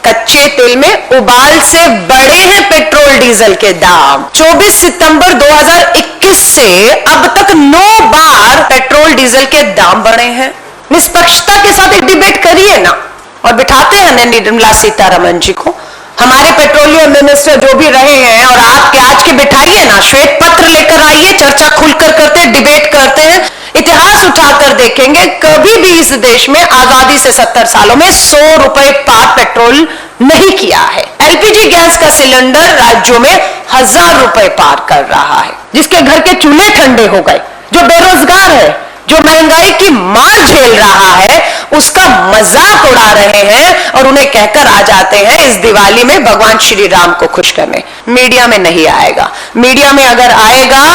कच्चे तेल में उबाल से बढ़े हैं पेट्रोल डीजल के दाम। 24 सितंबर 2021 से अब तक 9 बार पेट्रोल डीजल के दाम बढ़े हैं। निष्पक्षता के साथ एक डिबेट करिए ना, और बिठाते हैं निर्मला सीतारमण जी को, हमारे पेट्रोलियम मिनिस्टर जो भी रहे हैं, और आपके आज के बिठाइए ना, श्वेत पत्र लेकर आइए, चर्चा खुलकर करते हैं, डिबेट करते हैं, इतिहास उठाकर देखेंगे कभी भी इस देश में आजादी से 70 सालों में 100 रुपए पार पेट्रोल नहीं किया है। एलपीजी गैस का सिलेंडर राज्यों में 1000 रुपए पार कर रहा है, जिसके घर के चूल्हे ठंडे हो गए, जो बेरोजगार है, जो महंगाई की मार झेल रहा है, उसका मजाक उड़ा रहे हैं और उन्हें कहकर आ जाते हैं इस दिवाली में भगवान श्री राम को खुश करने। मीडिया में नहीं आएगा। मीडिया में अगर आएगा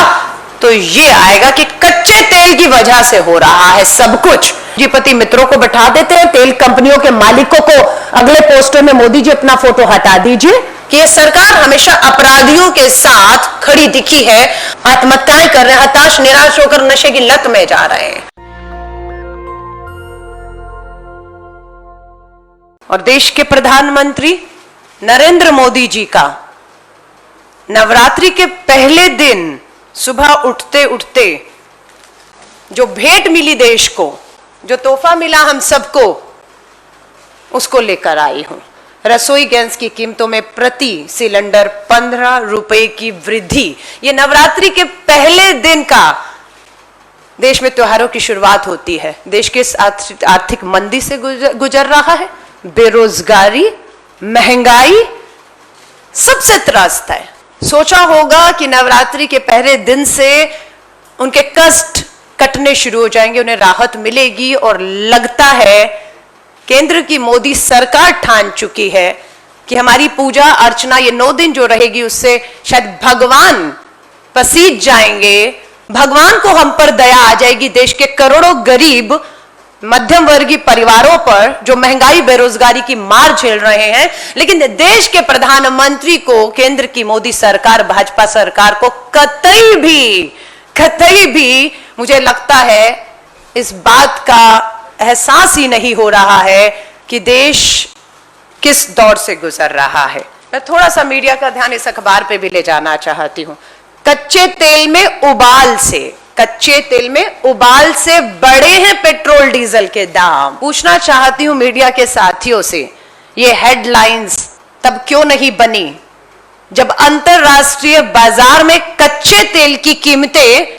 तो ये आएगा कि कच्चे तेल की वजह से हो रहा है सब कुछ। पूंजीपति मित्रों को बैठा देते हैं, तेल कंपनियों के मालिकों को अगले पोस्टर में मोदी जी अपना फोटो हटा दीजिए कि ये सरकार हमेशा अपराधियों के साथ खड़ी दिखी है, आत्महत्याएं कर रहे हैं, हताश निराश होकर नशे की लत में जा रहे हैं। और देश के प्रधानमंत्री नरेंद्र मोदी जी का नवरात्रि के पहले दिन सुबह उठते उठते जो भेंट मिली देश को, जो तोहफा मिला हम सबको, उसको लेकर आई हूं। रसोई गैस की कीमतों में प्रति सिलेंडर 15 रुपए की वृद्धि। ये नवरात्रि के पहले दिन का देश में त्योहारों की शुरुआत होती है। देश के आर्थिक मंदी से गुजर रहा है, बेरोजगारी, महंगाई सबसे त्रस्त है। सोचा होगा कि नवरात्रि के पहले दिन से उनके कष्ट कटने शुरू हो जाएंगे, उन्हें राहत मिलेगी, और लगता है केंद्र की मोदी सरकार ठान चुकी है कि हमारी पूजा अर्चना ये 9 दिन जो रहेगी उससे शायद भगवान पसीज जाएंगे, भगवान को हम पर दया आ जाएगी। देश के करोड़ों गरीब मध्यम वर्गीय परिवारों पर जो महंगाई बेरोजगारी की मार झेल रहे हैं, लेकिन देश के प्रधानमंत्री को, केंद्र की मोदी सरकार, भाजपा सरकार को कतई भी मुझे लगता है इस बात का एहसास ही नहीं हो रहा है कि देश किस दौर से गुजर रहा है। मैं थोड़ा सा मीडिया का ध्यान इस अखबार पे भी ले जाना चाहती हूं। कच्चे तेल में उबाल से बढ़े हैं पेट्रोल डीजल के दाम। पूछना चाहती हूं मीडिया के साथियों से, ये हेडलाइंस तब क्यों नहीं बनी जब अंतरराष्ट्रीय बाजार में कच्चे तेल की कीमतें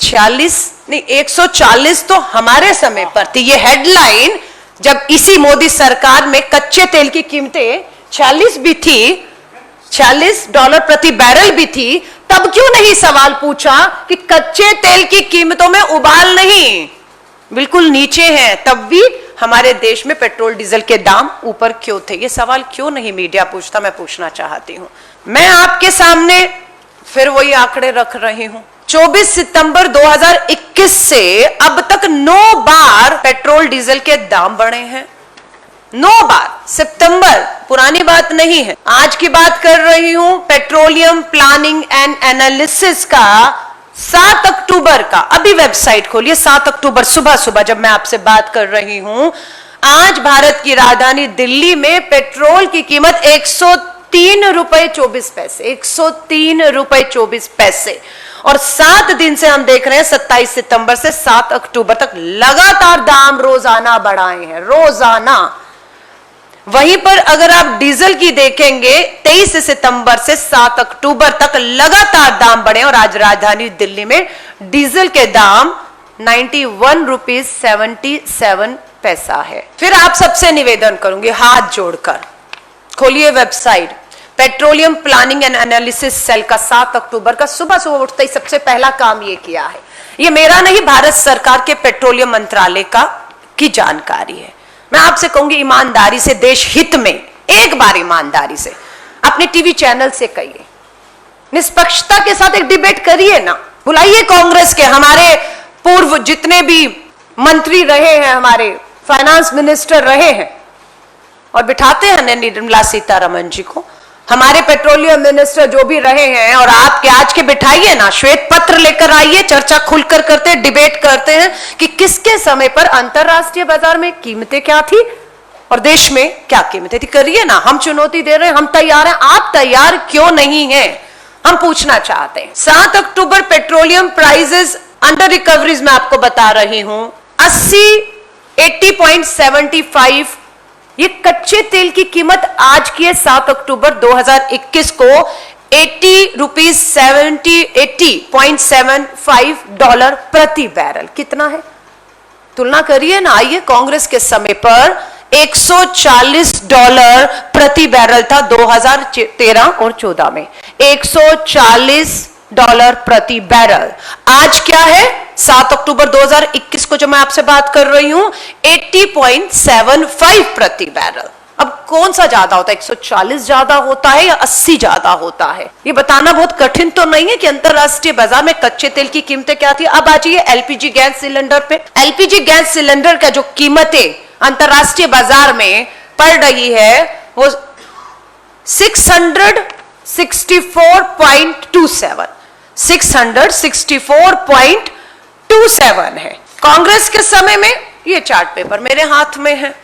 140 तो हमारे समय पर थी। ये हेडलाइन जब इसी मोदी सरकार में कच्चे तेल की कीमतें 40 भी थी, $40 प्रति बैरल भी थी, तब क्यों नहीं सवाल पूछा कि कच्चे तेल की कीमतों में उबाल नहीं, बिल्कुल नीचे हैं, तब भी हमारे देश में पेट्रोल डीजल के दाम ऊपर क्यों थे? ये सवाल क्यों नहीं मीडिया पूछता? मैं पूछना चाहती हूं। मैं आपके सामने फिर वही आंकड़े रख रही हूं। 24 सितंबर 2021 से अब तक 9 बार पेट्रोल डीजल के दाम बढ़े हैं। 9 बार। सितंबर पुरानी बात नहीं है, आज की बात कर रही हूं। पेट्रोलियम प्लानिंग एंड एनालिसिस का 7 अक्टूबर का, अभी वेबसाइट खोलिए, 7 अक्टूबर सुबह सुबह जब मैं आपसे बात कर रही हूं, आज भारत की राजधानी दिल्ली में पेट्रोल की कीमत 103 रुपए 24 पैसे, 103 रुपए 24 पैसे। और 7 दिन से हम देख रहे हैं, 27 सितंबर से 7 अक्टूबर तक लगातार दाम रोजाना बढ़ाए हैं, रोजाना। वहीं पर अगर आप डीजल की देखेंगे, 23 सितंबर से 7 अक्टूबर तक लगातार दाम बढ़े, और आज राजधानी दिल्ली में डीजल के दाम 91 रुपीज 77 पैसा है। फिर आप सबसे निवेदन करूंगी, हाथ जोड़कर खोलिए website petroleum planning and analysis cell का 7 अक्टूबर का सुबह सुबह उठते ही सबसे पहला काम ये किया है। ये मेरा नहीं, भारत सरकार के पेट्रोलियम मंत्रालय का की जानकारी है। मैं आपसे कहूंगी ईमानदारी से, देश हित में, एक बार ईमानदारी से अपने टीवी चैनल से कहिए, निष्पक्षता के साथ एक डिबेट करिए ना। बुलाइए कांग्रेस के, हमारे पूर्व जितने भी मंत्री रहे हैं, हमारे फाइनेंस मिनिस्टर रहे हैं, और बिठाते हैं निर्मला सीतारमण जी को, हमारे पेट्रोलियम मिनिस्टर जो भी रहे हैं, और आपके आज के बिठाइए ना, श्वेत पत्र लेकर आइए, चर्चा खुलकर करते हैं, डिबेट करते हैं कि किसके समय पर अंतरराष्ट्रीय बाजार में कीमतें क्या थी और देश में क्या कीमत है, करिए ना, हम चुनौती दे रहे हैं, हम तैयार हैं, आप तैयार क्यों नहीं हैं, हम पूछना चाहते हैं। 7 अक्टूबर पेट्रोलियम प्राइसेस अंडर रिकवरीज में आपको बता रही हूं 80.75, ये कच्चे तेल की कीमत आज की है 7 अक्टूबर 2021 को 80.75 डॉलर प्रति बैरल। कितना है, तुलना करिए ना, आइए। कांग्रेस के समय पर $140 प्रति बैरल था 2013 और 14 में, $140 प्रति बैरल। आज क्या है 7 अक्टूबर 2021 को जो मैं आपसे बात कर रही हूं 80.75 प्रति बैरल। अब कौन सा ज्यादा होता है, 140 ज्यादा होता है या 80 ज्यादा होता है, ये बताना बहुत कठिन तो नहीं है कि अंतरराष्ट्रीय बाजार में कच्चे तेल की कीमतें क्या थी। अब आ जाइए एलपीजी गैस सिलेंडर पे। एलपीजी गैस सिलेंडर का जो कीमतें अंतरराष्ट्रीय बाजार में पड़ रही है वो 664.27 है। कांग्रेस के समय में, ये चार्ट पेपर मेरे हाथ में है,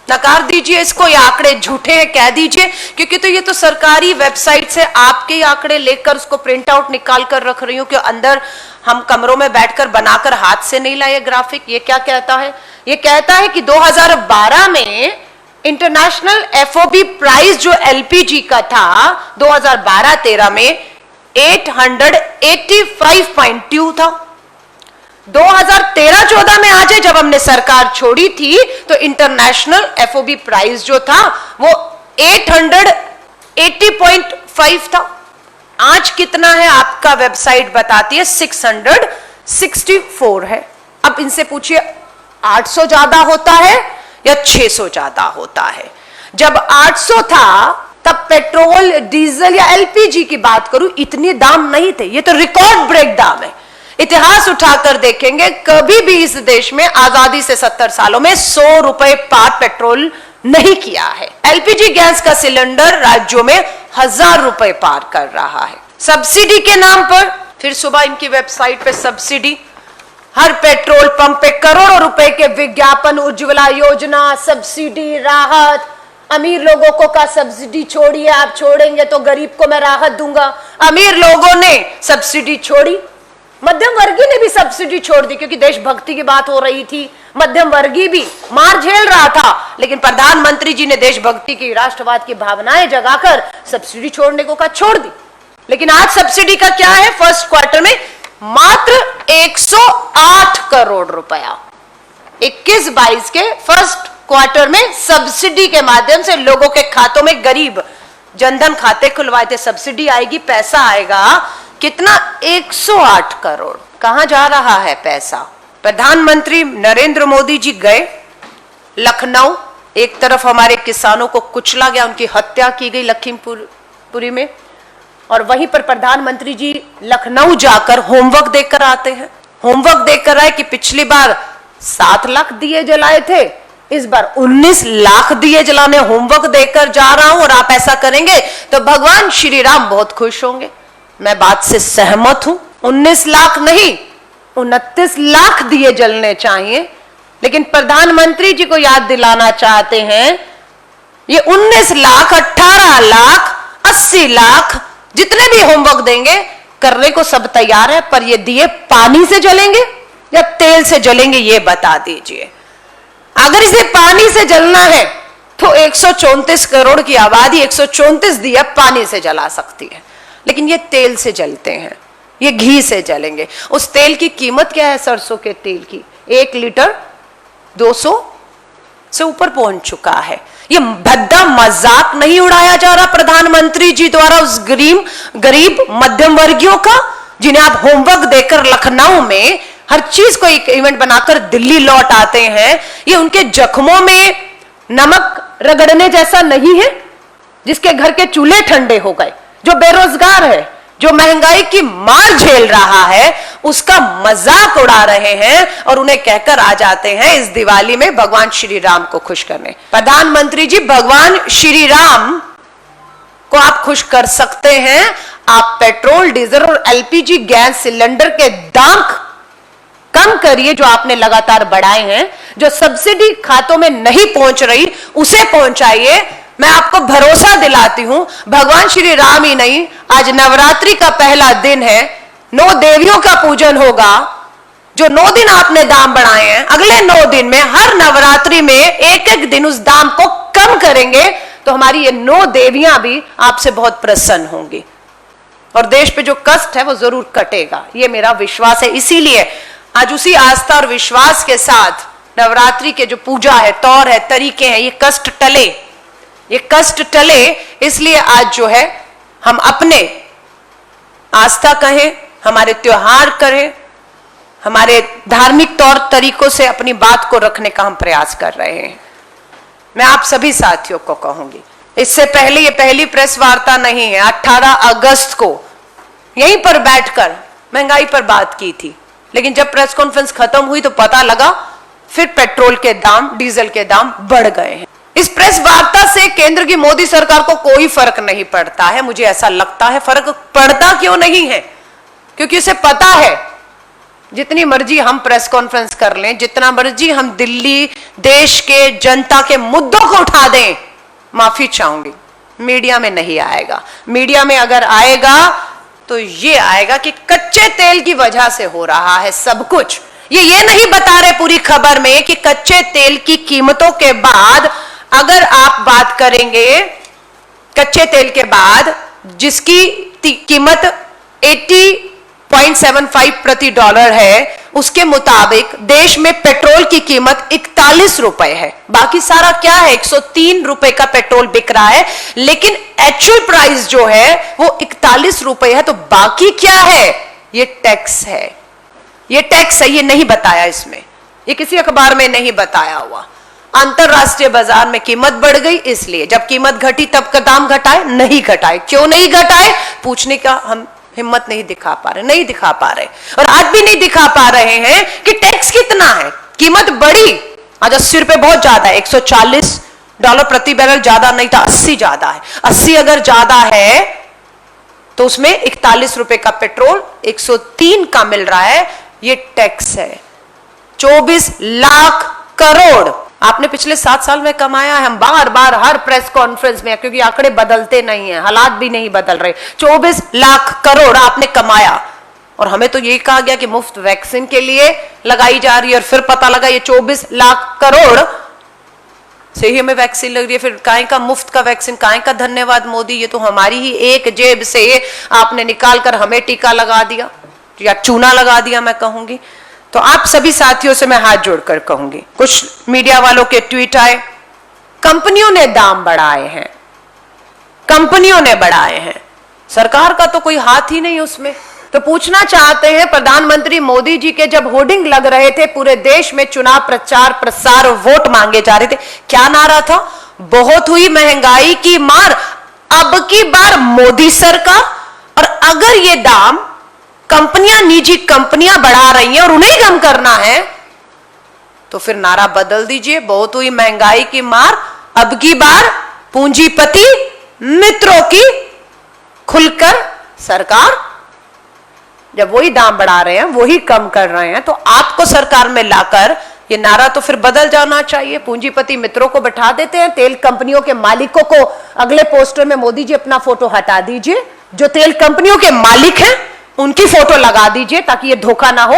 नकार दीजिए इसको, ये आंकड़े झूठे हैं कह दीजिए, क्योंकि तो ये तो सरकारी वेबसाइट से आपके आंकड़े लेकर उसको प्रिंट आउट निकाल कर रख रही हूं कि अंदर हम कमरों में बैठकर बनाकर हाथ से नहीं लाए ग्राफिक। ये क्या कहता है, ये कहता है कि 2012 में इंटरनेशनल एफओबी प्राइस जो एलपीजी का था 2012-13 में 885.2 था। 2013-14 में आ जाए, जब हमने सरकार छोड़ी थी तो इंटरनेशनल एफओबी प्राइस जो था वो 880.5 था। आज कितना है आपका वेबसाइट बताती है 664 है। अब इनसे पूछिए 800 ज्यादा होता है या 600 ज्यादा होता है। जब 800 था तब पेट्रोल, डीजल या एलपीजी की बात करूं इतने दाम नहीं थे, ये तो रिकॉर्ड ब्रेक दाम है। इतिहास उठाकर देखेंगे कभी भी इस देश में आजादी से 70 सालों में 100 रुपए पार पेट्रोल नहीं किया है। एलपीजी गैस का सिलेंडर राज्यों में 1000 रुपए पार कर रहा है। सब्सिडी के नाम पर फिर सुबह इनकी वेबसाइट पे सब्सिडी, हर पेट्रोल पंप पे करोड़ों रुपए के विज्ञापन, उज्ज्वला योजना, सब्सिडी, राहत, अमीर लोगों को का सब्सिडी छोड़िए, आप छोड़ेंगे तो गरीब को मैं राहत दूंगा। अमीर लोगों ने सब्सिडी छोड़ी, मध्यम वर्गीय ने भी सब्सिडी छोड़ दी, क्योंकि देशभक्ति की बात हो रही थी। मध्यम वर्गीय भी मार झेल रहा था, लेकिन प्रधानमंत्री जी ने देशभक्ति की, राष्ट्रवाद की भावनाएं जगाकर सब्सिडी छोड़ने को कहा, छोड़ दी। लेकिन आज सब्सिडी का क्या है, फर्स्ट क्वार्टर में मात्र 108 करोड़ रुपया। 21-22 के फर्स्ट क्वार्टर में सब्सिडी के माध्यम से लोगों के खातों में, गरीब जनधन खाते खुलवाए थे, सब्सिडी आएगी, पैसा आएगा, कितना 108 करोड़। कहां जा रहा है पैसा। प्रधानमंत्री नरेंद्र मोदी जी गए लखनऊ, एक तरफ हमारे किसानों को कुचला गया, उनकी हत्या की गई लखीमपुरी में, और वहीं पर प्रधानमंत्री जी लखनऊ जाकर होमवर्क देकर आते हैं। होमवर्क देकर आए कि पिछली बार 7 लाख दिए जलाए थे, इस बार 19 लाख दिए जलाने होमवर्क देकर जा रहा हूं, और आप ऐसा करेंगे तो भगवान श्री राम बहुत खुश होंगे। मैं बात से सहमत हूं, 19 लाख नहीं 29 लाख दिए जलने चाहिए, लेकिन प्रधानमंत्री जी को याद दिलाना चाहते हैं ये 19 लाख, 18 लाख, 80 लाख जितने भी होमवर्क देंगे करने को सब तैयार है, पर ये दिए पानी से जलेंगे या तेल से जलेंगे ये बता दीजिए। अगर इसे पानी से जलना है तो 134 करोड़ की आबादी 134 दिया पानी से जला सकती है, लेकिन ये तेल से जलते हैं, ये घी से जलेंगे। उस तेल की कीमत क्या है, सरसों के तेल की 1 लीटर 200 से ऊपर पहुंच चुका है। ये भद्दा मजाक नहीं उड़ाया जा रहा प्रधानमंत्री जी द्वारा उस गरीब मध्यम वर्गियों का, जिन्हें आप होमवर्क देकर लखनऊ में हर चीज को एक इवेंट बनाकर दिल्ली लौट आते हैं। ये उनके जख्मों में नमक रगड़ने जैसा नहीं है, जिसके घर के चूल्हे ठंडे हो गए, जो बेरोजगार है, जो महंगाई की मार झेल रहा है, उसका मजाक उड़ा रहे हैं और उन्हें कहकर आ जाते हैं इस दिवाली में भगवान श्री राम को खुश करने। प्रधानमंत्री जी, भगवान श्री राम को आप खुश कर सकते हैं, आप पेट्रोल, डीजल और एलपीजी गैस सिलेंडर के दाम कम करिए जो आपने लगातार बढ़ाए हैं, जो सब्सिडी खातों में नहीं पहुंच रही उसे पहुंचाइए। मैं आपको भरोसा दिलाती हूं, भगवान श्री राम ही नहीं, आज नवरात्रि का पहला दिन है, 9 देवियों का पूजन होगा। जो 9 दिन आपने दाम बढ़ाए हैं, अगले 9 दिन में हर नवरात्रि में एक एक दिन उस दाम को कम करेंगे तो हमारी ये 9 देवियां भी आपसे बहुत प्रसन्न होंगी और देश पे जो कष्ट है वो जरूर कटेगा, ये मेरा विश्वास है। इसीलिए आज उसी आस्था और विश्वास के साथ नवरात्रि के जो पूजा है, तौर है, तरीके हैं, ये कष्ट टले, ये कष्ट टले। इसलिए आज जो है हम अपने आस्था कहें, हमारे त्योहार करें, हमारे धार्मिक तौर तरीकों से अपनी बात को रखने का हम प्रयास कर रहे हैं। मैं आप सभी साथियों को कहूंगी, इससे पहले ये पहली प्रेस वार्ता नहीं है। 18 अगस्त को यहीं पर बैठकर महंगाई पर बात की थी, लेकिन जब प्रेस कॉन्फ्रेंस खत्म हुई तो पता लगा फिर पेट्रोल के दाम, डीजल के दाम बढ़ गए हैं। इस प्रेस वार्ता से केंद्र की मोदी सरकार को कोई फर्क नहीं पड़ता है, मुझे ऐसा लगता है। फर्क पड़ता क्यों नहीं है? क्योंकि उसे पता है जितनी मर्जी हम प्रेस कॉन्फ्रेंस कर लें, जितना मर्जी हम दिल्ली देश के जनता के मुद्दों को उठा दें, माफी चाहूंगी, मीडिया में नहीं आएगा। मीडिया में अगर आएगा तो ये आएगा कि कच्चे तेल की वजह से हो रहा है सब कुछ। ये नहीं बता रहे पूरी खबर में कि कच्चे तेल की कीमतों के बाद अगर आप बात करेंगे, कच्चे तेल के बाद जिसकी कीमत 80.75 प्रति डॉलर है, उसके मुताबिक देश में पेट्रोल की कीमत 41 रुपए है। बाकी सारा क्या है, 103 रुपए का पेट्रोल बिक रहा है, लेकिन एक्चुअल प्राइस जो है वो 41 रुपए है। तो बाकी क्या है? ये टैक्स है, ये टैक्स है। ये नहीं बताया इसमें, ये किसी अखबार में नहीं बताया हुआ। अंतरराष्ट्रीय बाजार में कीमत बढ़ गई, इसलिए जब कीमत घटी तब का दाम घटाए, नहीं घटाए। क्यों नहीं घटाए पूछने का हम हिम्मत नहीं दिखा पा रहे, नहीं दिखा पा रहे, और आज भी नहीं दिखा पा रहे हैं कि टैक्स कितना है। कीमत बढ़ी, आज 80 रुपए बहुत ज्यादा है, 140 डॉलर प्रति बैरल ज्यादा नहीं था, 80 ज्यादा है। 80 अगर ज्यादा है तो उसमें 41 रुपए का पेट्रोल 103 का मिल रहा है, ये टैक्स है। 24 लाख करोड़ आपने पिछले 7 साल में कमाया है। हम बार बार हर प्रेस कॉन्फ्रेंस में, क्योंकि आंकड़े बदलते नहीं हैं, हालात भी नहीं बदल रहे, 24 लाख करोड़ आपने कमाया। और हमें तो ये कहा गया कि मुफ्त वैक्सीन के लिए लगाई जा रही है, और फिर पता लगा ये 24 लाख करोड़ से ही हमें वैक्सीन लग रही है। फिर काहे का मुफ्त का वैक्सीन, काहे का धन्यवाद मोदी, ये तो हमारी ही एक जेब से आपने निकाल कर हमें टीका लगा दिया या चूना लगा दिया, मैं कहूंगी। तो आप सभी साथियों से मैं हाथ जोड़कर कहूंगी, कुछ मीडिया वालों के ट्वीट आए, कंपनियों ने दाम बढ़ाए हैं, कंपनियों ने बढ़ाए हैं, सरकार का तो कोई हाथ ही नहीं उसमें। तो पूछना चाहते हैं, प्रधानमंत्री मोदी जी के जब होर्डिंग लग रहे थे पूरे देश में, चुनाव प्रचार प्रसार वोट मांगे जा रहे थे, क्या नारा था? बहुत हुई महंगाई की मार, अब की बार मोदी सरकार। और अगर ये दाम कंपनियां, निजी कंपनियां बढ़ा रही हैं और उन्हें कम करना है, तो फिर नारा बदल दीजिए, बहुत हुई महंगाई की मार, अब की बार पूंजीपति मित्रों की खुलकर सरकार। जब वही दाम बढ़ा रहे हैं, वही कम कर रहे हैं, तो आपको सरकार में लाकर ये नारा तो फिर बदल जाना चाहिए। पूंजीपति मित्रों को बैठा देते हैं, तेल कंपनियों के मालिकों को अगले पोस्टर में मोदी जी अपना फोटो हटा दीजिए, जो तेल कंपनियों के मालिक हैं उनकी फोटो लगा दीजिए ताकि ये धोखा ना हो।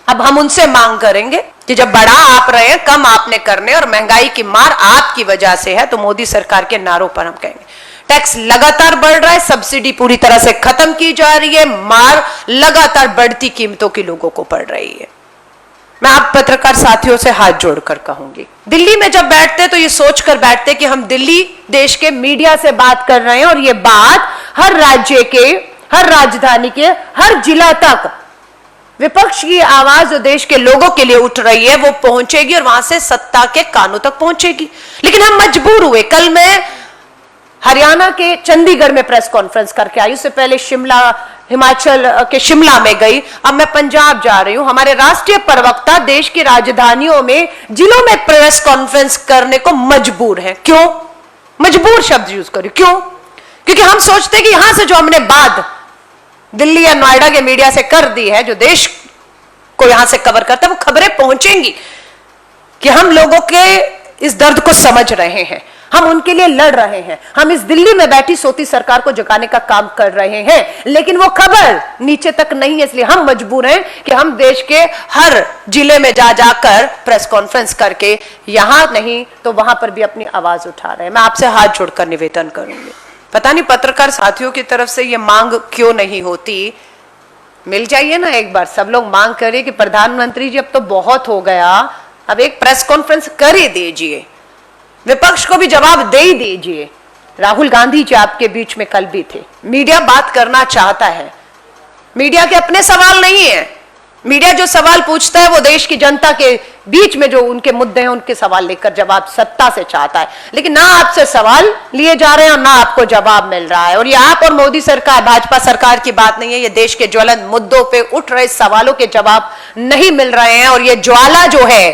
अब हम उनसे मांग करेंगे कि जब बढ़ा आप रहे हैं, कम आपने करने, और महंगाई की मार आपकी वजह से है, तो मोदी सरकार के नारों पर हम कहेंगे। टैक्स लगातार बढ़ रहा है, सब्सिडी पूरी तरह से खत्म की जा रही है, मार लगातार बढ़ती कीमतों की लोगों को पड़ रही है। मैं आप पत्रकार साथियों से हाथ जोड़कर कहूंगी, दिल्ली में जब बैठते तो ये सोचकर बैठते कि हम दिल्ली देश के मीडिया से बात कर रहे हैं, और ये बात हर राज्य के, हर राजधानी के, हर जिला तक विपक्ष की आवाज जो देश के लोगों के लिए उठ रही है वो पहुंचेगी, और वहां से सत्ता के कानों तक पहुंचेगी। लेकिन हम मजबूर हुए। कल मैं हरियाणा के चंडीगढ़ में प्रेस कॉन्फ्रेंस करके आई, उससे पहले शिमला, हिमाचल के शिमला में गई, अब मैं पंजाब जा रही हूं। हमारे राष्ट्रीय प्रवक्ता देश की राजधानियों में, जिलों में प्रेस कॉन्फ्रेंस करने को मजबूर है। क्यों मजबूर शब्द यूज करूं? क्यों? क्योंकि हम सोचते कि यहां से जो हमने बात दिल्ली या नोएडा के मीडिया से कर दी है, जो देश को यहां से कवर करता है, वो खबरें पहुंचेंगी कि हम लोगों के इस दर्द को समझ रहे हैं, हम उनके लिए लड़ रहे हैं, हम इस दिल्ली में बैठी सोती सरकार को जगाने का काम कर रहे हैं, लेकिन वो खबर नीचे तक नहीं है। इसलिए हम मजबूर हैं कि हम देश के हर जिले में जा जाकर प्रेस कॉन्फ्रेंस करके यहां नहीं तो वहां पर भी अपनी आवाज उठा रहे हैं। मैं आपसे हाथ जोड़कर निवेदन करूंगी, पता नहीं पत्रकार साथियों की तरफ से ये मांग क्यों नहीं होती, मिल जाइए ना एक बार। सब लोग मांग करिए कि प्रधानमंत्री जी अब तो बहुत हो गया, अब एक प्रेस कॉन्फ्रेंस कर ही दीजिए, विपक्ष को भी जवाब दे ही दीजिए। राहुल गांधी जी आपके बीच में कल भी थे, मीडिया बात करना चाहता है, मीडिया के अपने सवाल नहीं है, मीडिया जो सवाल पूछता है वो देश की जनता के बीच में जो उनके मुद्दे हैं उनके सवाल लेकर जवाब सत्ता से चाहता है, लेकिन ना आपसे सवाल लिए जा रहे हैं और ना आपको जवाब मिल रहा है। और ये आप और मोदी सरकार, भाजपा सरकार की बात नहीं है, ये देश के ज्वलंत मुद्दों पे उठ रहे सवालों के जवाब नहीं मिल रहे हैं। और ये ज्वाला जो है,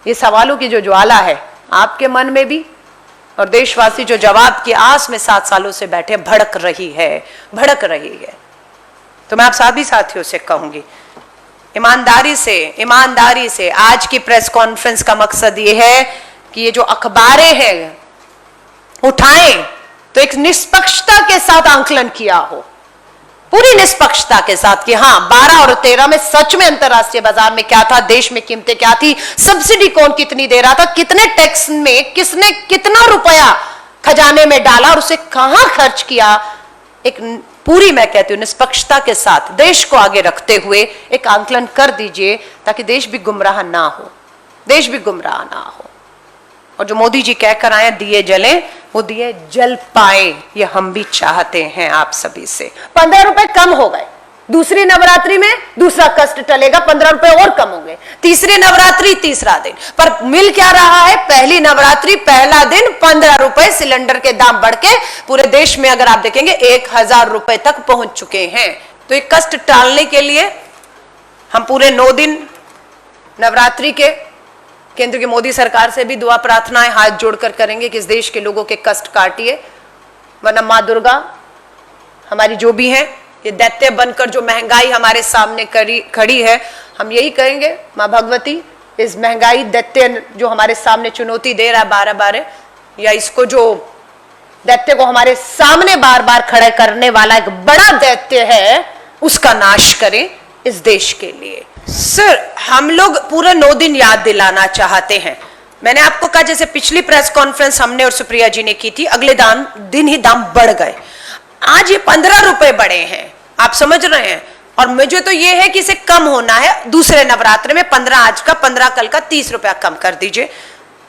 ये सवालों की जो ज्वाला है आपके मन में भी, और देशवासी जो जवाब की आस में 7 सालों से बैठे भड़क रही है। तो मैं आप सभी साथियों से कहूंगी, ईमानदारी से आज की प्रेस कॉन्फ्रेंस का मकसद ये है कि ये जो अखबारें हैं उठाएं तो एक निष्पक्षता के साथ आंकलन किया हो, पूरी निष्पक्षता के साथ कि हाँ 12 और 13 में सच में अंतरराष्ट्रीय बाजार में क्या था, देश में कीमतें क्या थी, सब्सिडी कौन कितनी दे रहा था, कितने टैक्स में किसने कितना रुपया खजाने में डाला और उसे कहां खर्च किया। एक पूरी, मैं कहती हूं, निष्पक्षता के साथ देश को आगे रखते हुए एक आंकलन कर दीजिए ताकि देश भी गुमराह ना हो। और जो मोदी जी कहकर आए दिए जलें, वो दिए जल पाए, ये हम भी चाहते हैं आप सभी से। 15 रुपए कम हो गए, दूसरी नवरात्रि में दूसरा कष्ट टलेगा, 15 रुपए और कम होंगे, तीसरी नवरात्रि तीसरा दिन, पर मिल क्या रहा है, पहली नवरात्रि पहला दिन 15 रुपए सिलेंडर के दाम बढ़ के पूरे देश में अगर आप देखेंगे 1000 रुपए तक पहुंच चुके हैं। तो एक कष्ट टालने के लिए हम पूरे 9 दिन नवरात्रि के केंद्र की मोदी सरकार से भी दुआ प्रार्थनाएं हाथ जोड़कर करेंगे कि इस देश के लोगों के कष्ट काटिए, वरना माँ दुर्गा हमारी जो भी है, ये दैत्य बनकर जो महंगाई हमारे सामने खड़ी है, हम यही कहेंगे माँ भगवती इस महंगाई दैत्य जो हमारे सामने चुनौती दे रहा है 12-12, या इसको जो दैत्य को हमारे सामने बार बार खड़े करने वाला एक बड़ा दैत्य है, उसका नाश करें इस देश के लिए। सर, हम लोग पूरे 9 दिन याद दिलाना चाहते हैं। मैंने आपको कहा जैसे पिछली प्रेस कॉन्फ्रेंस हमने और सुप्रिया जी ने की थी, अगले दिन ही दाम बढ़ गए, आज ये 15 रुपए बढ़े हैं, आप समझ रहे हैं। और मुझे तो ये है कि इसे कम होना है, दूसरे नवरात्र में 15 आज का, 15 कल का, 30 रुपया कम कर दीजिए।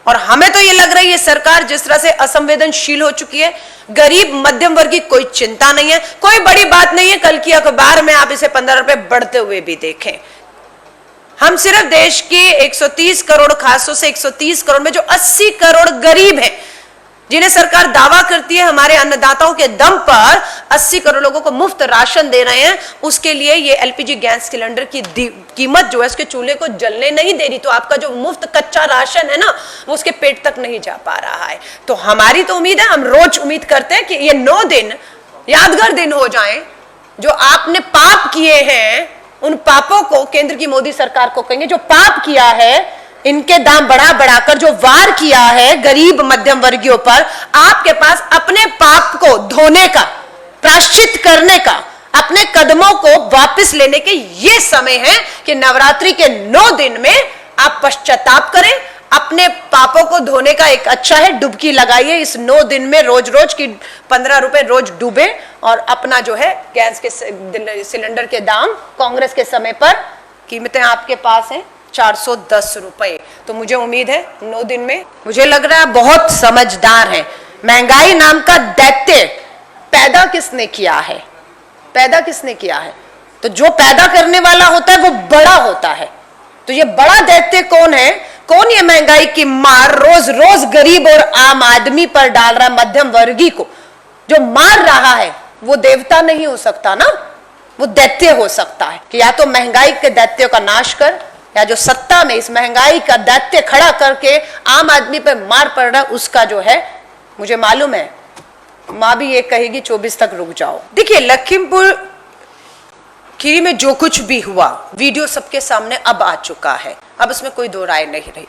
और हमें तो ये लग रही है सरकार जिस तरह से असंवेदनशील हो चुकी है, गरीब मध्यम वर्ग की कोई चिंता नहीं है, कोई बड़ी बात नहीं है, कल की अखबार में आप इसे 15 रुपए बढ़ते हुए भी देखें। हम सिर्फ देश के 130 करोड़, खासतौर से 130 करोड़ में जो 80 करोड़ गरीब हैं, जिन्हें सरकार दावा करती है हमारे अन्नदाताओं के दम पर 80 करोड़ लोगों को मुफ्त राशन दे रहे हैं, उसके लिए ये एलपीजी गैस सिलेंडर की कीमत जो है उसके चूल्हे को जलने नहीं दे रही। तो आपका जो मुफ्त कच्चा राशन है ना, वो उसके पेट तक नहीं जा पा रहा है। तो हमारी तो उम्मीद है, हम रोज उम्मीद करते हैं कि ये 9 दिन यादगार दिन हो जाए। जो आपने पाप किए हैं, उन पापों को केंद्र की मोदी सरकार को कहेंगे, जो पाप किया है, इनके दाम बढ़ाकर जो वार किया है गरीब मध्यम वर्गियों पर, आपके पास अपने पाप को धोने का, प्रायश्चित करने का, अपने कदमों को वापस लेने के ये समय है कि नवरात्रि के 9 दिन में आप पश्चाताप करें, अपने पापों को धोने का एक अच्छा है, डुबकी लगाइए इस 9 दिन में, रोज की 15 रुपए रोज डूबे और अपना जो है गैस के सिलेंडर के दाम कांग्रेस के समय पर कीमतें आपके पास हैं 410 रुपए। तो मुझे उम्मीद है 9 दिन में, मुझे लग रहा है बहुत समझदार है। महंगाई नाम का दैत्य पैदा किसने किया है? तो जो पैदा करने वाला होता है वो बड़ा होता है। तो ये बड़ा दैत्य कौन है? कौन ये महंगाई की मार रोज गरीब और आम आदमी पर डाल रहा है, मध्यम वर्गी को जो मार रहा है? वो देवता नहीं हो सकता ना, वो दैत्य हो सकता है। कि या तो महंगाई के दैत्य का नाश कर, या जो सत्ता में इस महंगाई का दैत्य खड़ा करके आम आदमी पे मार पड़ रहा है, उसका जो है, मुझे मालूम है माँ भी ये कहेगी 24 तक रुक जाओ। देखिए, लखीमपुर खीरी में जो कुछ भी हुआ वीडियो सबके सामने अब आ चुका है, अब इसमें कोई दो राय नहीं रही।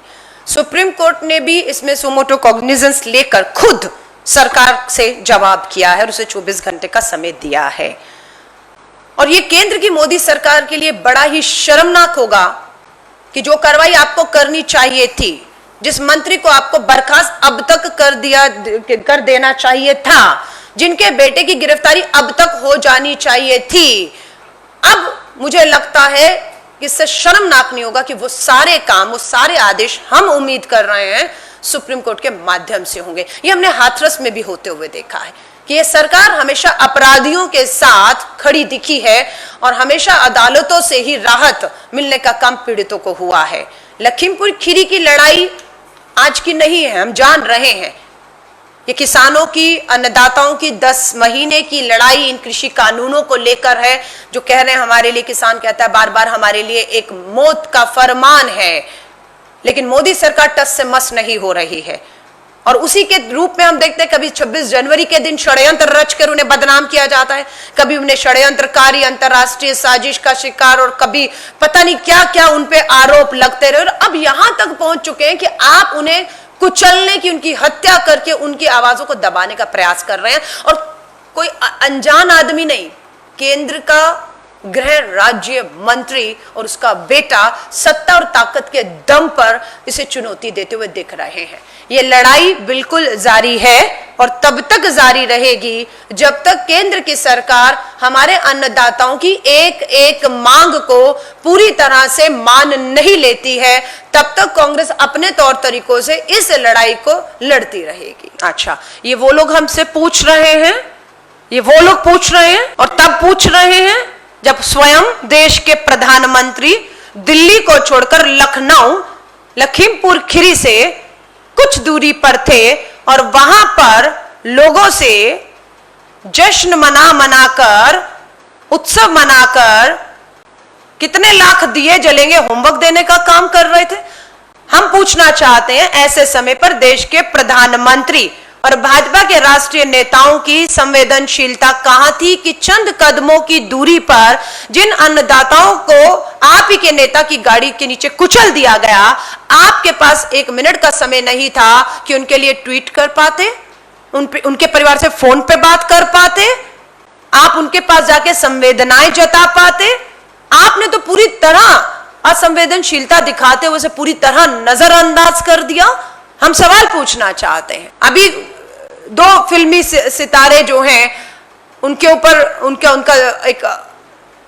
सुप्रीम कोर्ट ने भी इसमें सुमोटो कॉग्निजेंस लेकर खुद सरकार से जवाब किया है और उसे 24 घंटे का समय दिया है। और ये केंद्र की मोदी सरकार के लिए बड़ा ही शर्मनाक होगा कि जो कार्रवाई आपको करनी चाहिए थी, जिस मंत्री को आपको बर्खास्त अब तक कर देना चाहिए था, जिनके बेटे की गिरफ्तारी अब तक हो जानी चाहिए थी, अब मुझे लगता है कि इससे शर्मनाक नहीं होगा कि वो सारे काम, वो सारे आदेश हम उम्मीद कर रहे हैं सुप्रीम कोर्ट के माध्यम से होंगे। ये हमने हाथरस में भी होते हुए देखा है कि ये सरकार हमेशा अपराधियों के साथ खड़ी दिखी है और हमेशा अदालतों से ही राहत मिलने का काम पीड़ितों को हुआ है। लखीमपुर खीरी की लड़ाई आज की नहीं है, हम जान रहे हैं। ये किसानों की, अन्नदाताओं की 10 महीने की लड़ाई इन कृषि कानूनों को लेकर है, जो कह रहे हैं हमारे लिए, किसान कहता है बार बार हमारे लिए एक मौत का फरमान है। लेकिन मोदी सरकार टस से मस नहीं हो रही है और उसी के रूप में हम देखते हैं कभी 26 जनवरी के दिन षड्यंत्र रचकर उन्हें बदनाम किया जाता है, कभी उन्हें षड्यंत्रकारी, अंतरराष्ट्रीय साजिश का शिकार, और कभी पता नहीं क्या क्या उन पे आरोप लगते रहे। और अब यहां तक पहुंच चुके हैं कि आप उन्हें कुचलने की, उनकी हत्या करके उनकी आवाजों को दबाने का प्रयास कर रहे हैं। और कोई अनजान आदमी नहीं, केंद्र का गृह राज्य मंत्री और उसका बेटा सत्ता और ताकत के दम पर इसे चुनौती देते हुए दिख रहे हैं। ये लड़ाई बिल्कुल जारी है और तब तक जारी रहेगी जब तक केंद्र की सरकार हमारे अन्नदाताओं की एक एक मांग को पूरी तरह से मान नहीं लेती है। तब तक कांग्रेस अपने तौर तरीकों से इस लड़ाई को लड़ती रहेगी। अच्छा, ये वो लोग हमसे पूछ रहे हैं, ये वो लोग पूछ रहे हैं और तब पूछ रहे हैं जब स्वयं देश के प्रधानमंत्री दिल्ली को छोड़कर लखनऊ, लखीमपुर खीरी से कुछ दूरी पर थे और वहां पर लोगों से जश्न मनाकर, उत्सव मनाकर कितने लाख दिए जलेंगे होमवर्क देने का काम कर रहे थे। हम पूछना चाहते हैं ऐसे समय पर देश के प्रधानमंत्री और भाजपा के राष्ट्रीय नेताओं की संवेदनशीलता कहां थी कि चंद कदमों की दूरी पर जिन अन्नदाताओं को आप ही के नेता की गाड़ी के नीचे कुचल दिया गया, आपके पास 1 मिनट का समय नहीं था कि उनके लिए ट्वीट कर पाते, उनके परिवार से फोन पे बात कर पाते, आप उनके पास जाके संवेदनाएं जता पाते। आपने तो पूरी तरह असंवेदनशीलता दिखाते हुए उसे पूरी तरह नजरअंदाज कर दिया। हम सवाल पूछना चाहते हैं, अभी 2 फिल्मी सितारे जो हैं उनके ऊपर उनका एक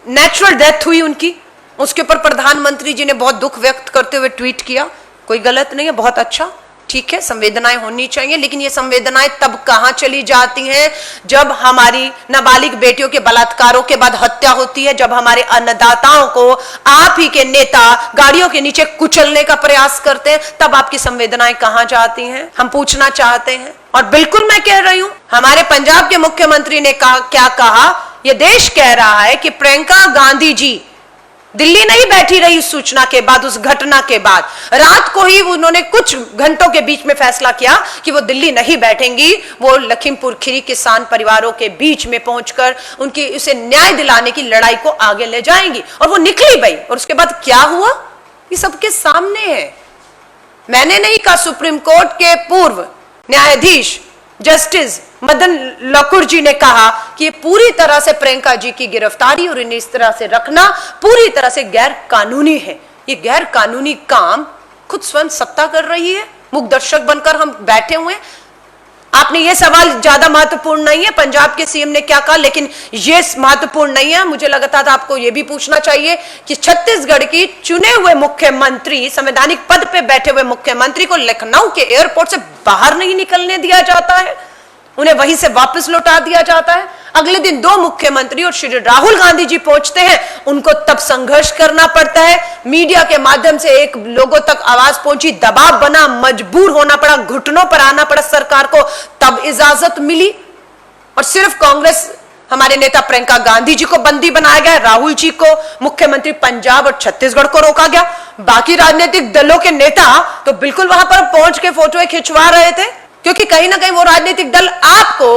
नेचुरल डेथ हुई उनकी, उसके ऊपर प्रधानमंत्री जी ने बहुत दुख व्यक्त करते हुए ट्वीट किया। कोई गलत नहीं है, बहुत अच्छा, ठीक है, संवेदनाएं होनी चाहिए। लेकिन ये संवेदनाएं तब कहां चली जाती हैं जब हमारी नाबालिग बेटियों के बलात्कारों के बाद हत्या होती है, जब हमारे अन्नदाताओं को आप ही के नेता गाड़ियों के नीचे कुचलने का प्रयास करते हैं, तब आपकी संवेदनाएं कहां जाती हैं, हम पूछना चाहते हैं। और बिल्कुल मैं कह रही हूं, हमारे पंजाब के मुख्यमंत्री ने क्या कहा, यह देश कह रहा है कि प्रियंका गांधी जी दिल्ली नहीं बैठी रही उस सूचना के बाद, उस घटना के बाद। रात को ही उन्होंने कुछ घंटों के बीच में फैसला किया कि वो दिल्ली नहीं बैठेंगी, वो लखीमपुर खीरी किसान परिवारों के बीच में पहुंचकर उनकी उसे न्याय दिलाने की लड़ाई को आगे ले जाएंगी। और वो निकली भाई, और उसके बाद क्या हुआ ये सबके सामने है। मैंने नहीं कहा, सुप्रीम कोर्ट के पूर्व न्यायाधीश जस्टिस मदन लकुर जी ने कहा कि ये पूरी तरह से प्रियंका जी की गिरफ्तारी और इन्हें इस तरह से रखना पूरी तरह से गैर कानूनी है। ये गैर कानूनी काम खुद स्वयं सत्ता कर रही है, मुख दर्शक बनकर हम बैठे हुए। आपने ये सवाल ज्यादा महत्वपूर्ण नहीं है पंजाब के सीएम ने क्या कहा, लेकिन ये महत्वपूर्ण नहीं है। मुझे लगता था आपको ये भी पूछना चाहिए कि छत्तीसगढ़ की चुने हुए मुख्यमंत्री, संवैधानिक पद पे बैठे हुए मुख्यमंत्री को लखनऊ के एयरपोर्ट से बाहर नहीं निकलने दिया जाता है, उन्हें वहीं से वापस लौटा दिया जाता है। अगले दिन 2 मुख्यमंत्री और श्री राहुल गांधी जी पहुंचते हैं, उनको तब संघर्ष करना पड़ता है, मीडिया के माध्यम से एक लोगों तक आवाज पहुंची, दबाव बना, मजबूर होना पड़ा, घुटनों पर आना पड़ा सरकार को, तब इजाजत मिली। और सिर्फ कांग्रेस, हमारे नेता प्रियंका गांधी जी को बंदी बनाया गया, राहुल जी को, मुख्यमंत्री पंजाब और छत्तीसगढ़ को रोका गया। बाकी राजनीतिक दलों के नेता तो बिल्कुल वहां पर पहुंच के फोटो खिंचवा रहे थे, क्योंकि कहीं ना कहीं वो राजनीतिक दल आपको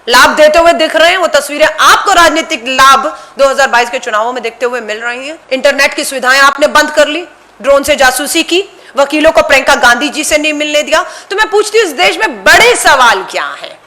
लाभ देते हुए दिख रहे हैं। वो तस्वीरें आपको राजनीतिक लाभ 2022 के चुनावों में देखते हुए मिल रही हैं। इंटरनेट की सुविधाएं आपने बंद कर ली, ड्रोन से जासूसी की, वकीलों को प्रियंका गांधी जी से नहीं मिलने दिया। तो मैं पूछती हूं, इस देश में बड़े सवाल क्या हैं?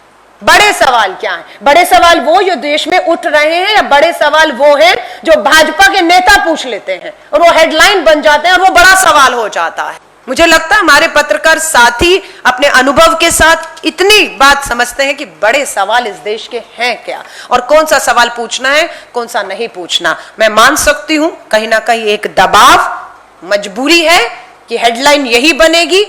बड़े सवाल क्या हैं? बड़े सवाल वो जो देश में उठ रहे हैं, या बड़े सवाल वो हैं जो भाजपा के नेता पूछ लेते हैं और वो हेडलाइन बन जाते हैं और वो बड़ा सवाल हो जाता है? मुझे लगता है हमारे पत्रकार साथी अपने अनुभव के साथ इतनी बात समझते हैं कि बड़े सवाल इस देश के हैं क्या और कौन सा सवाल पूछना है, कौन सा नहीं पूछना। मैं मान सकती हूं कहीं ना कहीं एक दबाव, मजबूरी है कि हेडलाइन यही बनेगी,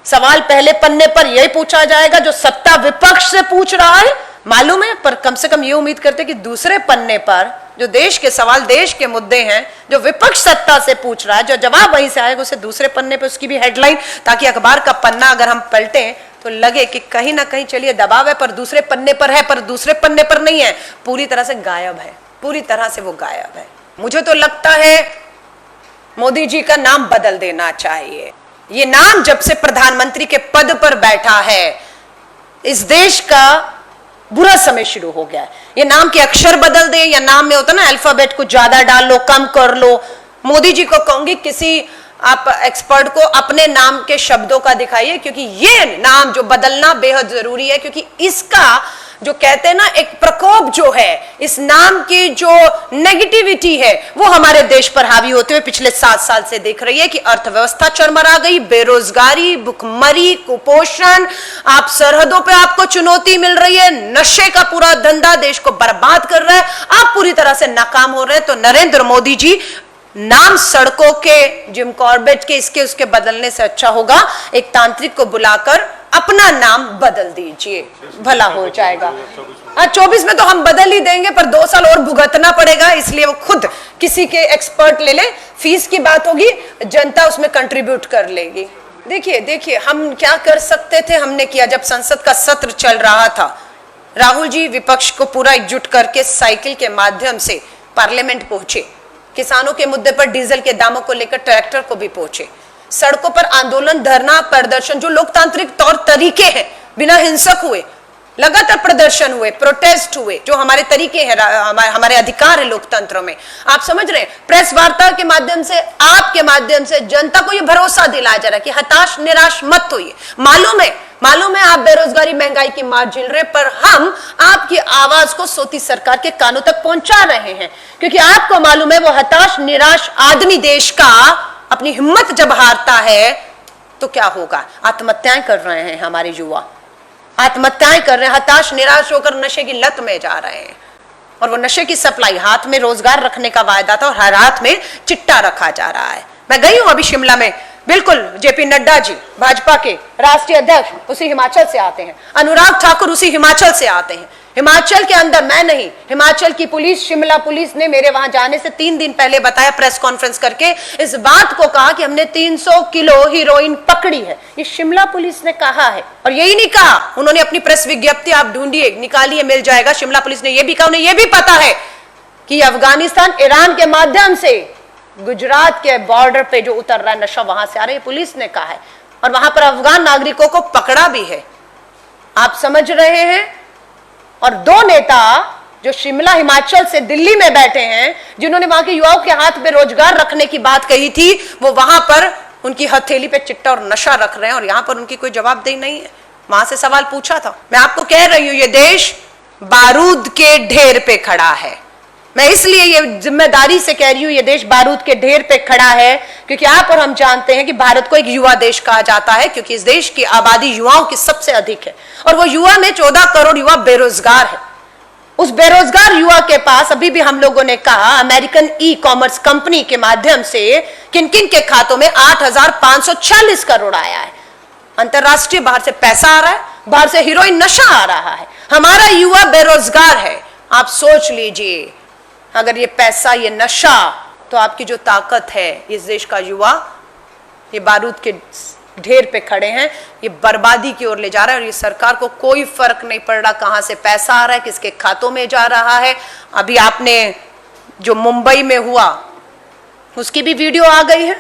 सवाल पहले पन्ने पर यही पूछा जाएगा जो सत्ता विपक्ष से पूछ रहा है, मालूम है। पर कम से कम ये उम्मीद करते कि दूसरे पन्ने पर जो देश के सवाल, देश के मुद्दे हैं, जो विपक्ष सत्ता से पूछ रहा है, जो जवाब वहीं से आएगा, उसे दूसरे पन्ने पर उसकी भी हेडलाइन, ताकि अखबार का पन्ना अगर हम पलटें तो लगे कि कहीं ना कहीं चलिए दबाव है पर दूसरे पन्ने पर है, पर दूसरे पन्ने पर नहीं है, पूरी तरह से गायब है, पूरी तरह से वो गायब है। मुझे तो लगता है मोदी जी का नाम बदल देना चाहिए। ये नाम जब से प्रधानमंत्री के पद पर बैठा है, इस देश का बुरा समय शुरू हो गया है। ये नाम के अक्षर बदल दे, या नाम में होता ना अल्फाबेट को ज्यादा डाल लो, कम कर लो। मोदी जी को कहूंगी किसी आप एक्सपर्ट को अपने नाम के शब्दों का दिखाइए, क्योंकि ये नाम जो बदलना बेहद जरूरी है, क्योंकि इसका जो कहते हैं ना एक प्रकोप जो है, इस नाम की जो नेगेटिविटी है वो हमारे देश पर हावी होते हुए पिछले 7 साल से देख रही है कि अर्थव्यवस्था चरमरा गई, बेरोजगारी, भुखमरी, कुपोषण, आप सरहदों पे आपको चुनौती मिल रही है, नशे का पूरा धंधा देश को बर्बाद कर रहा है, आप पूरी तरह से नाकाम हो रहे हैं। तो नरेंद्र मोदी जी, नाम सड़कों के, जिम कॉर्बेट के, इसके उसके बदलने से अच्छा होगा एक तांत्रिक को बुलाकर अपना नाम बदल दीजिए, भला हो जाएगा। हाँ, 24 में तो हम बदल ही देंगे, पर 2 साल और भुगतना पड़ेगा, इसलिए वो खुद किसी के एक्सपर्ट ले ले, फीस की बात होगी, जनता उसमें कंट्रीब्यूट कर लेगी। देखिए हम क्या कर सकते थे, हमने किया। जब संसद का सत्र चल रहा था, राहुल जी विपक्ष को पूरा एकजुट करके साइकिल के माध्यम से पार्लियामेंट पहुंचे, किसानों के मुद्दे पर डीजल के दामों को लेकर ट्रैक्टर को भी पहुंचे, सड़कों पर आंदोलन, धरना, प्रदर्शन, जो लोकतांत्रिक तौर तरीके हैं, बिना हिंसक हुए लगातार प्रदर्शन हुए, प्रोटेस्ट हुए, जो हमारे तरीके हैं, हमारे अधिकार है लोकतंत्र में। आप समझ रहे हैं, प्रेस वार्ता के माध्यम से, आपके माध्यम से जनता को यह भरोसा दिलाया जा रहा है कि हताश निराश मत होइए। मालूम है आप बेरोजगारी, महंगाई की मार झेल रहे, पर हम आपकी आवाज को सोती सरकार के कानों तक पहुंचा रहे हैं, क्योंकि आपको मालूम है वो हताश निराश आदमी देश का अपनी हिम्मत जब हारता है तो क्या होगा। आत्महत्याएं कर रहे हैं हमारे युवा, आत्महत्याएं कर रहे हैं, हताश निराश होकर नशे की लत में जा रहे हैं। और वो नशे की सप्लाई, हाथ में रोजगार रखने का वायदा था और हर हाथ में चिट्टा रखा जा रहा है। मैं गई हूं अभी शिमला में, बिल्कुल जेपी नड्डा जी भाजपा के राष्ट्रीय अध्यक्ष उसी हिमाचल से आते हैं, अनुराग ठाकुर उसी हिमाचल से आते हैं। हिमाचल के अंदर, मैं नहीं, हिमाचल की पुलिस, शिमला पुलिस ने मेरे वहां जाने से 3 दिन पहले बताया, प्रेस कॉन्फ्रेंस करके इस बात को कहा कि हमने 300 किलो हीरोइन पकड़ी है। ये शिमला पुलिस ने कहा है, और यही नहीं कहा, उन्होंने अपनी प्रेस विज्ञप्ति आप ढूंढिए, निकालिए, मिल जाएगा। शिमला पुलिस ने यह भी कहा, उन्हें यह भी पता है कि अफगानिस्तान, ईरान के माध्यम से गुजरात के बॉर्डर पे जो उतर रहा है नशा, वहां से आ रहा है, पुलिस ने कहा है, और वहां पर अफगान नागरिकों को पकड़ा भी है। आप समझ रहे हैं। और 2 नेता जो शिमला हिमाचल से दिल्ली में बैठे हैं, जिन्होंने वहां के युवाओं के हाथ में रोजगार रखने की बात कही थी, वो वहां पर उनकी हथेली पे चिट्टा और नशा रख रहे हैं, और यहां पर उनकी कोई जवाबदेही नहीं है। वहां से सवाल पूछा था। मैं आपको कह रही हूं, ये देश बारूद के ढेर पे खड़ा है। मैं इसलिए ये जिम्मेदारी से कह रही हूं, ये देश बारूद के ढेर पे खड़ा है, क्योंकि आप और हम जानते हैं कि भारत को एक युवा देश कहा जाता है, क्योंकि इस देश की आबादी युवाओं की सबसे अधिक है, और वो युवा में 14 करोड़ युवा बेरोजगार है। उस बेरोजगार युवा के पास अभी भी हम लोगों ने कहा, अमेरिकन ई-कॉमर्स कंपनी के माध्यम से किन किन के खातों में 8,540 करोड़ आया है। अंतरराष्ट्रीय बाहर से पैसा आ रहा है, बाहर से हीरोइन नशा आ रहा है, हमारा युवा बेरोजगार है। आप सोच लीजिए, अगर ये पैसा, ये नशा, तो आपकी जो ताकत है, इस देश का युवा ये बारूद के ढेर पे खड़े हैं, ये बर्बादी की ओर ले जा रहा है, और ये सरकार को कोई फर्क नहीं पड़ रहा कहां से पैसा आ रहा है, किसके खातों में जा रहा है। अभी आपने जो मुंबई में हुआ उसकी भी वीडियो आ गई है,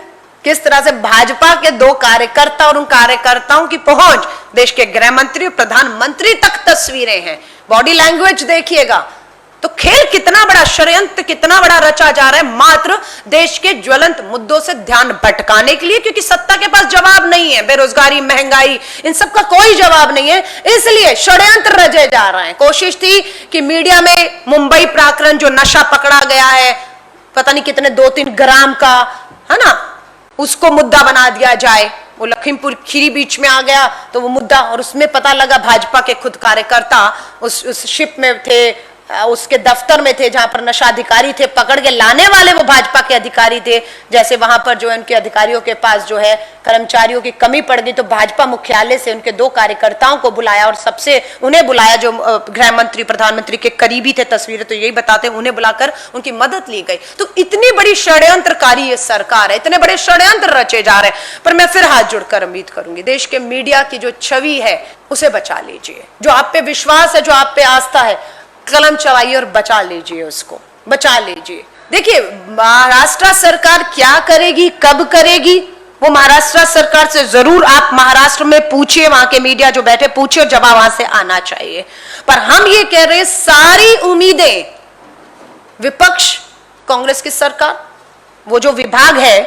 किस तरह से भाजपा के दो कार्यकर्ता और उन कार्यकर्ताओं की पहुंच देश के गृह मंत्री और प्रधानमंत्री तक तस्वीरें हैं। बॉडी लैंग्वेज देखिएगा। तो खेल कितना बड़ा षड्यंत्र, कितना बड़ा रचा जा रहा है मात्र देश के ज्वलंत मुद्दों से ध्यान भटकाने के लिए, क्योंकि सत्ता के पास जवाब नहीं है। बेरोजगारी, महंगाई, इन सब का कोई जवाब नहीं है, इसलिए षड्यंत्र रचे जा रहे हैं। कोशिश थी कि मीडिया में मुंबई प्रकरण जो नशा पकड़ा गया है, पता नहीं कितने 2-3 ग्राम का, है ना, उसको मुद्दा बना दिया जाए। वो लखीमपुर खीरी बीच में आ गया तो वो मुद्दा, और उसमें पता लगा भाजपा के खुद कार्यकर्ता उस शिप में थे, उसके दफ्तर में थे जहां पर नशा अधिकारी थे, पकड़ के लाने वाले वो भाजपा के अधिकारी थे। जैसे वहां पर जो है उनके अधिकारियों के पास जो है कर्मचारियों की कमी पड़ गई, तो भाजपा मुख्यालय से उनके 2 कार्यकर्ताओं को बुलाया और सबसे उन्हें बुलाया जो गृह मंत्री, प्रधानमंत्री के करीबी थे। तस्वीरें तो यही बताते हैं, उन्हें बुलाकर उनकी मदद ली गई। तो इतनी बड़ी षड्यंत्रकारी ये सरकार है, इतने बड़े षड्यंत्र रचे जा रहे हैं। पर मैं फिर हाथ जोड़कर उम्मीद करूंगी, देश के मीडिया की जो छवि है उसे बचा लीजिए। जो आप पे विश्वास है, जो आप पे आस्था है, कलम चलाइए और बचा लीजिए, उसको बचा लीजिए। देखिए महाराष्ट्र सरकार क्या करेगी, कब करेगी, वो महाराष्ट्र सरकार से जरूर आप महाराष्ट्र में पूछिए, वहां के मीडिया जो बैठे पूछिए, और जवाब वहां से आना चाहिए। पर हम ये कह रहे हैं सारी उम्मीदें विपक्ष, कांग्रेस की सरकार, वो जो विभाग है,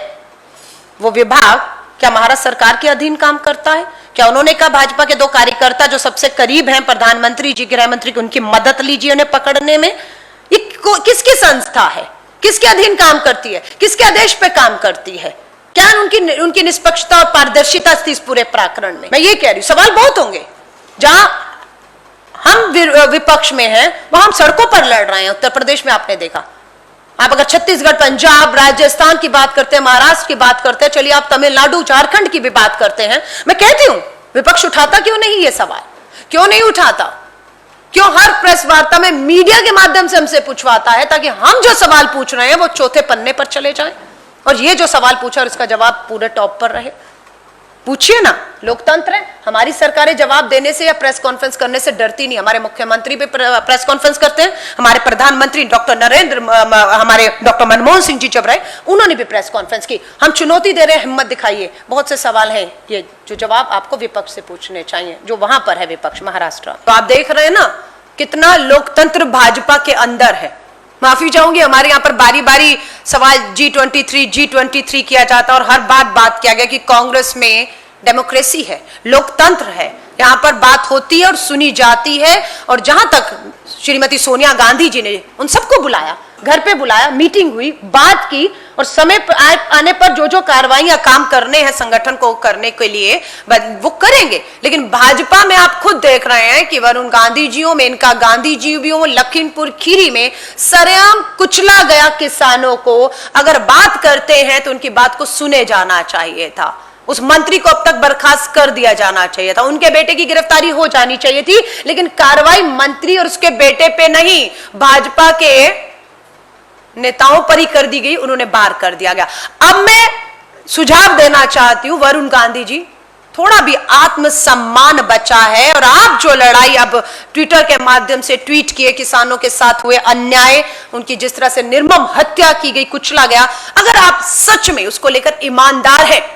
वो विभाग क्या महाराष्ट्र सरकार के अधीन काम करता है? क्या उन्होंने कहा भाजपा के 2 कार्यकर्ता जो सबसे करीब हैं प्रधानमंत्री जी, गृह मंत्री की, उनकी मदद लीजिए उन्हें पकड़ने में? ये किसकी संस्था है, किसके अधीन काम करती है, किसके आदेश पे काम करती है? क्या उनकी निष्पक्षता और पारदर्शिता थी इस पूरे प्रकरण में? मैं ये कह रही हूं, सवाल बहुत होंगे। जहां हम विपक्ष में हैं वहां हम सड़कों पर लड़ रहे हैं। उत्तर प्रदेश में आपने देखा, आप अगर छत्तीसगढ़, पंजाब, राजस्थान की बात करते हैं, महाराष्ट्र की बात करते हैं, चलिए आप तमिलनाडु, झारखंड की भी बात करते हैं, मैं कहती हूं विपक्ष उठाता क्यों नहीं ये सवाल? क्यों नहीं उठाता? क्यों हर प्रेस वार्ता में मीडिया के माध्यम से हमसे पूछवाता है, ताकि हम जो सवाल पूछ रहे हैं वो चौथे पन्ने पर चले जाएं, और ये जो सवाल पूछा और इसका जवाब पूरे टॉप पर रहे? पूछिए ना, लोकतंत्र है। हमारी सरकारें जवाब देने से या प्रेस कॉन्फ्रेंस करने से डरती नहीं। हमारे मुख्यमंत्री भी प्रेस कॉन्फ्रेंस करते हैं, हमारे प्रधानमंत्री हमारे डॉक्टर मनमोहन सिंह जी जब रहे, उन्होंने भी प्रेस कॉन्फ्रेंस की। हम चुनौती दे रहे हैं, हिम्मत दिखाइए। बहुत से सवाल हैं ये जो जवाब आपको विपक्ष से पूछने चाहिए, जो वहां पर है विपक्ष महाराष्ट्र। तो आप देख रहे हैं ना कितना लोकतंत्र भाजपा के अंदर है। माफी चाहूंगी, हमारे यहाँ पर बारी बारी सवाल G23 किया जाता और हर बात किया गया कि कांग्रेस में डेमोक्रेसी है, लोकतंत्र है, यहाँ पर बात होती है और सुनी जाती है। और जहां तक श्रीमती सोनिया गांधी जी ने उन सबको बुलाया, घर पे बुलाया, मीटिंग हुई, बात की, और समय आने पर जो जो कार्रवाइयां काम करने हैं संगठन को करने के लिए वो करेंगे। लेकिन भाजपा में आप खुद देख रहे हैं कि वरुण गांधी जियों में, इनका गांधी जी लखीमपुर खीरी में सरेआम कुचला गया किसानों को। अगर बात करते हैं तो उनकी बात को सुने जाना चाहिए था। उस मंत्री को अब तक बर्खास्त कर दिया जाना चाहिए था, उनके बेटे की गिरफ्तारी हो जानी चाहिए थी, लेकिन कार्रवाई मंत्री और उसके बेटे पे नहीं, भाजपा के नेताओं पर ही कर दी गई, उन्होंने बाहर कर दिया गया। अब मैं सुझाव देना चाहती हूं, वरुण गांधी जी, थोड़ा भी आत्मसम्मान बचा है, और आप जो लड़ाई अब ट्विटर के माध्यम से ट्वीट किए, किसानों के साथ हुए अन्याय, उनकी जिस तरह से निर्मम हत्या की गई, कुचला गया, अगर आप सच में उसको लेकर ईमानदार है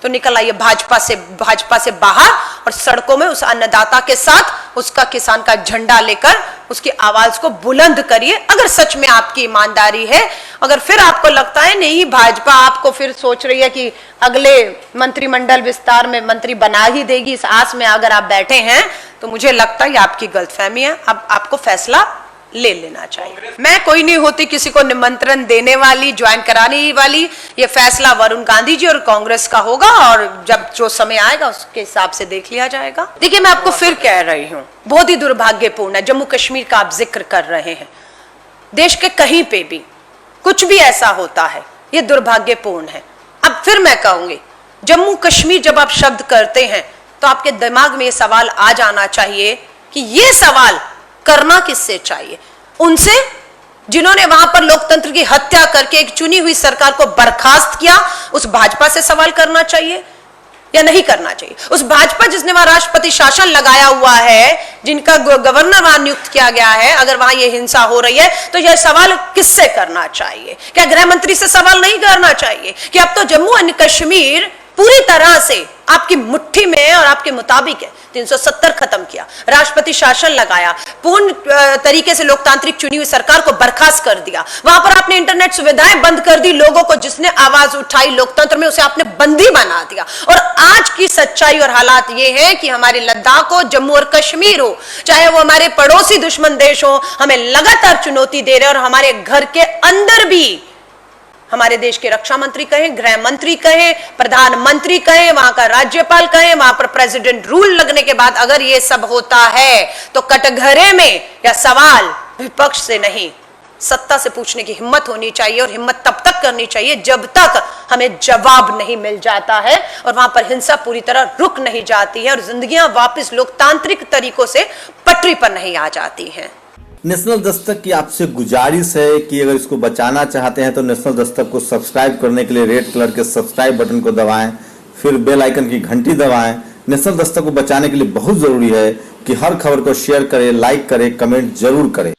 तो निकल आइए भाजपा से बाहर, और सड़कों में उस अन्नदाता के साथ उसका किसान का झंडा लेकर उसकी आवाज को बुलंद करिए। अगर सच में आपकी ईमानदारी है, अगर फिर आपको लगता है नहीं भाजपा आपको फिर सोच रही है कि अगले मंत्रिमंडल विस्तार में मंत्री बना ही देगी, इस आस में अगर आप बैठे हैं, तो मुझे लगता है ये आपकी गलतफहमी है। अब आपको फैसला ले लेना चाहिए। मैं कोई नहीं होती किसी को निमंत्रण देने वाली, ज्वाइन कराने वाली। ये फैसला वरुण गांधी जी और कांग्रेस का होगा, और जब जो समय आएगा उसके हिसाब से देख लिया जाएगा। देखिए मैं आपको फिर कह रही हूँ, बहुत ही दुर्भाग्यपूर्ण है, जम्मू कश्मीर का आप जिक्र कर रहे हैं, देश के कहीं पे भी कुछ भी ऐसा होता है, ये दुर्भाग्यपूर्ण है। अब फिर मैं कहूंगी, जम्मू कश्मीर जब आप शब्द करते हैं तो आपके दिमाग में ये सवाल आ जाना चाहिए कि ये सवाल करना किससे चाहिए? उनसे जिन्होंने वहां पर लोकतंत्र की हत्या करके एक चुनी हुई सरकार को बर्खास्त किया, उस भाजपा से सवाल करना चाहिए, या नहीं करना चाहिए? उस भाजपा जिसने वहां राष्ट्रपति शासन लगाया हुआ है, जिनका गवर्नर वहां नियुक्त किया गया है, अगर वहां ये हिंसा हो रही है तो यह सवाल किससे करना चाहिए? क्या गृह मंत्री से सवाल नहीं करना चाहिए कि अब तो जम्मू एंड कश्मीर पूरी तरह से आपकी मुट्ठी में है और आपके मुताबिक है? 370 खत्म किया, राष्ट्रपति शासन लगाया, पूर्ण तरीके से लोकतांत्रिक चुनी हुई सरकार को बर्खास्त कर दिया, वहां पर आपने इंटरनेट सुविधाएं बंद कर दी, लोगों को जिसने आवाज उठाई लोकतंत्र में उसे आपने बंदी बना दिया। और आज की सच्चाई और हालात ये है कि हमारे लद्दाख हो, जम्मू और कश्मीर हो, चाहे वो हमारे पड़ोसी दुश्मन देश हो, हमें लगातार चुनौती दे रहे और हमारे घर के अंदर भी हमारे देश के रक्षा मंत्री कहें, गृह मंत्री कहें, प्रधानमंत्री कहें, वहां का राज्यपाल कहें, वहां पर प्रेसिडेंट रूल लगने के बाद अगर ये सब होता है तो कटघरे में या सवाल विपक्ष से नहीं, सत्ता से पूछने की हिम्मत होनी चाहिए। और हिम्मत तब तक करनी चाहिए जब तक हमें जवाब नहीं मिल जाता है और वहां पर हिंसा पूरी तरह रुक नहीं जाती है और जिंदगियां वापस लोकतांत्रिक तरीकों से पटरी पर नहीं आ जाती हैं। नेशनल दस्तक की आपसे गुजारिश है कि अगर इसको बचाना चाहते हैं तो नेशनल दस्तक को सब्सक्राइब करने के लिए रेड कलर के सब्सक्राइब बटन को दबाएं, फिर बेल आइकन की घंटी दबाएं। नेशनल दस्तक को बचाने के लिए बहुत जरूरी है कि हर खबर को शेयर करें, लाइक करें, कमेंट जरूर करें।